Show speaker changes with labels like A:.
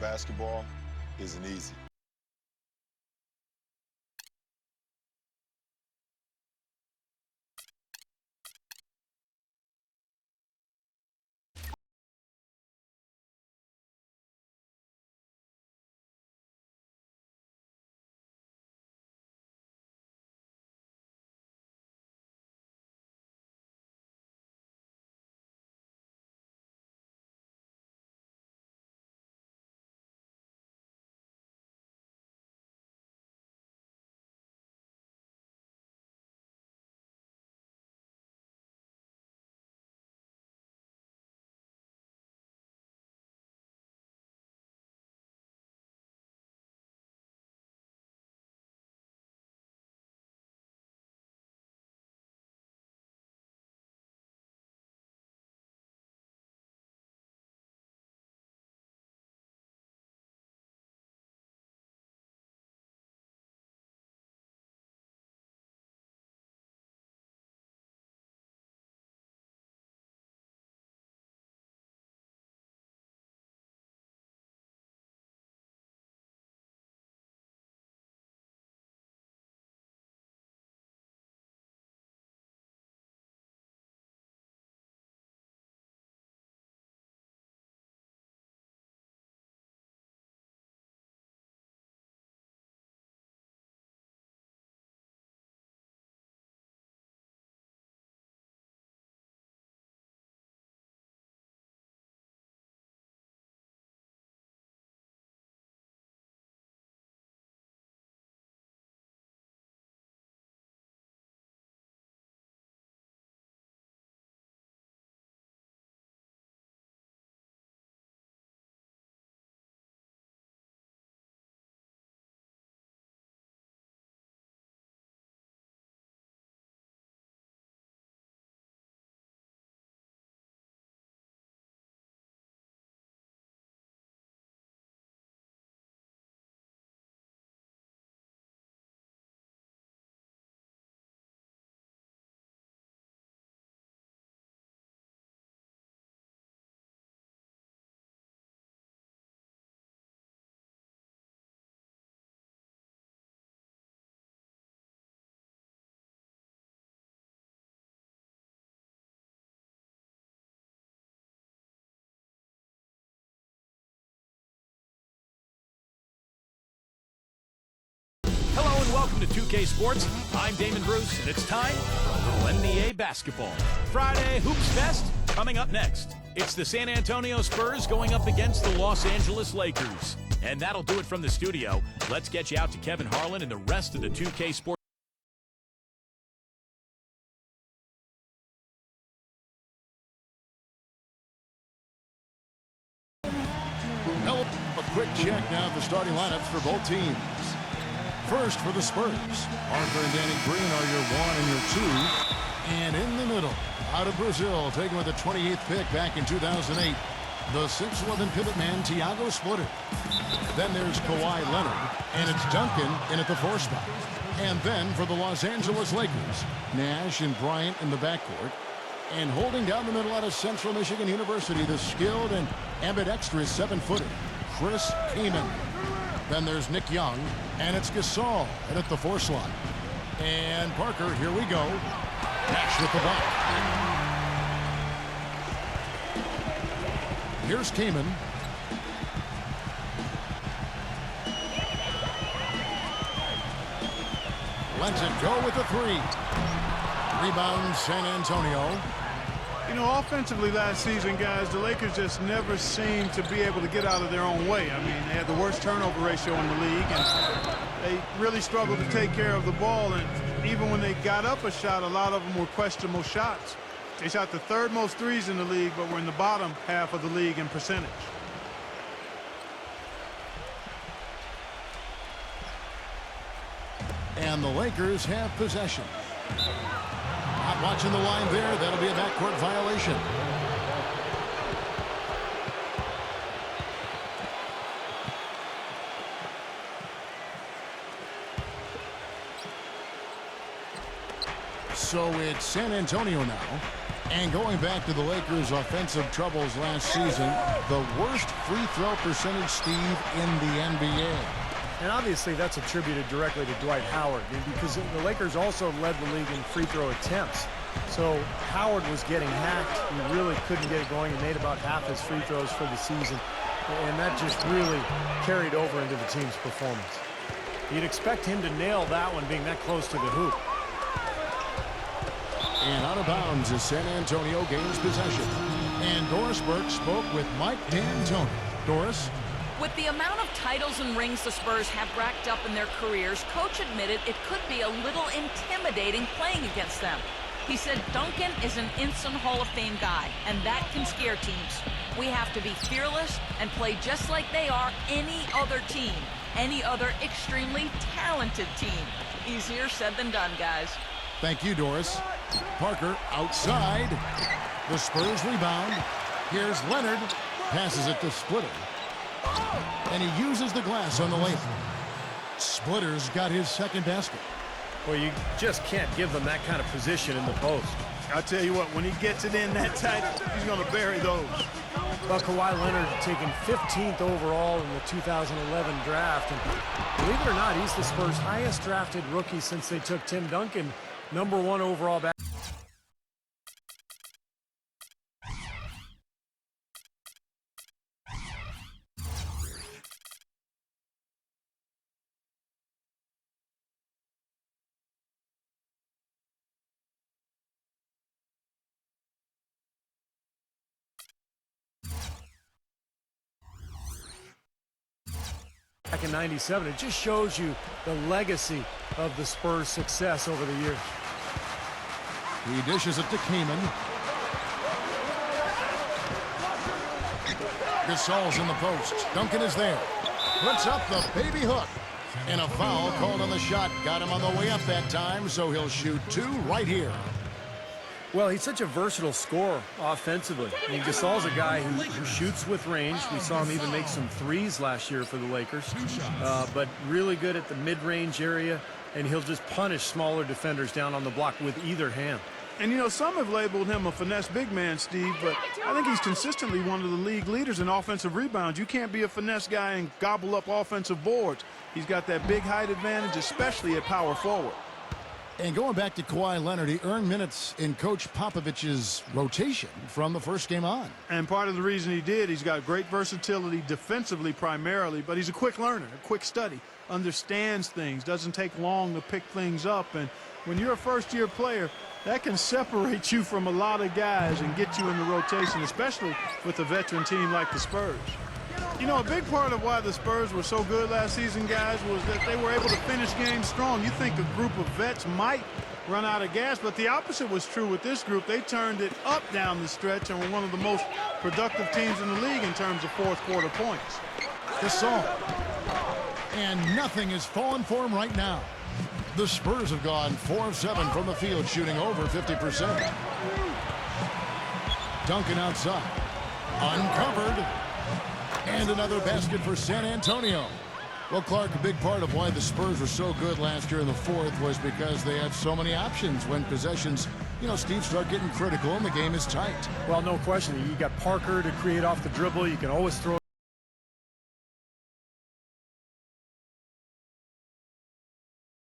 A: Basketball isn't easy.
B: Hello and welcome to 2K Sports. I'm Damon Bruce, and it's time for a little NBA basketball. Friday Hoops Fest coming up next. It's the San Antonio Spurs going up against the Los Angeles Lakers. And that'll do it from the studio. Let's get you out to Kevin Harlan and the rest of the 2K Sports.
C: A quick check now of the starting lineups for both teams. First for the Spurs, Parker and Danny Green are your 1 and your 2. And in the middle, out of Brazil, taken with the 28th pick back in 2008, the 6'11" pivot man, Thiago Splitter. Then there's Kawhi Leonard, and it's Duncan in at the 4 spot. And then for the Los Angeles Lakers, Nash and Bryant in the backcourt. And holding down the middle out of Central Michigan University, the skilled and ambidextrous 7-footer, Chris Kaman. Then there's Nick Young, and it's Gasol at the 4 slot. And Parker, here we go. Nash with the block. Here's Kaman. Lets it go with the 3. Rebound, San Antonio.
D: You know, offensively last season, guys, the Lakers just never seemed to be able to get out of their own way. I mean, they had the worst turnover ratio in the league, and They really struggled to take care of the ball, and even when they got up a shot, a lot of them were questionable shots. They shot the third most threes in the league, but were in the bottom half of the league in percentage.
C: And the Lakers have possession. Not watching the line there. That'll be a backcourt violation. So it's San Antonio now. And going back to the Lakers' offensive troubles last season, the worst free throw percentage, Steve, in the NBA.
E: And obviously that's attributed directly to Dwight Howard, because the Lakers also led the league in free throw attempts. So Howard was getting hacked. He really couldn't get it going. He made about half his free throws for the season. And that just really carried over into the team's performance. You'd expect him to nail that one being that close to the hoop.
C: And out of bounds as San Antonio gains possession. And Doris Burke spoke with Mike D'Antoni. Doris?
F: With the amount of titles and rings the Spurs have racked up in their careers, Coach admitted it could be a little intimidating playing against them. He said Duncan is an instant Hall of Fame guy, and that can scare teams. We have to be fearless and play just like they are any other team, any other extremely talented team. Easier said than done, guys.
C: Thank you, Doris. Parker outside. The Spurs rebound. Here's Leonard. Passes it to Splitter. And he uses the glass on the layup. Splitter's got his second basket.
E: Well, you just can't give them that kind of position in the post.
D: I'll tell you what, when he gets it in that tight, he's going to bury those.
E: Well, Kawhi Leonard taken 15th overall in the 2011 draft. And believe it or not, he's the Spurs' highest drafted rookie since they took Tim Duncan, #1 overall back. Back in '97, it just shows you the legacy of the Spurs' success over the years.
C: He dishes it to Kaman. Gasol's in the post. Duncan is there. Puts up the baby hook. And a foul called on the shot. Got him on the way up that time, so he'll shoot two right here.
E: Well, he's such a versatile scorer offensively. I mean, Gasol's a guy who shoots with range. We saw him even make some threes last year for the Lakers. But really good at the mid-range area, and he'll just punish smaller defenders down on the block with either hand.
D: And, you know, some have labeled him a finesse big man, Steve, but I think he's consistently one of the league leaders in offensive rebounds. You can't be a finesse guy and gobble up offensive boards. He's got that big height advantage, especially at power forward.
C: And going back to Kawhi Leonard, he earned minutes in Coach Popovich's rotation from the first game on.
D: And part of the reason he did, he's got great versatility defensively primarily, but he's a quick learner, a quick study, understands things, doesn't take long to pick things up. And when you're a first-year player, that can separate you from a lot of guys and get you in the rotation, especially with a veteran team like the Spurs. You know, a big part of why the Spurs were so good last season, guys, was that they were able to finish games strong. You think a group of vets might run out of gas, but the opposite was true with this group. They turned it up down the stretch and were one of the most productive teams in the league in terms of fourth-quarter points.
C: Gasol. And nothing is falling for him right now. The Spurs have gone 4 of 7 from the field, shooting over 50%. Duncan outside. Uncovered. And another basket for San Antonio. Well, Clark, a big part of why the Spurs were so good last year in the fourth was because they had so many options when possessions, you know, Steve, start getting critical and the game is tight.
E: Well, no question. You got Parker to create off the dribble. You can always throw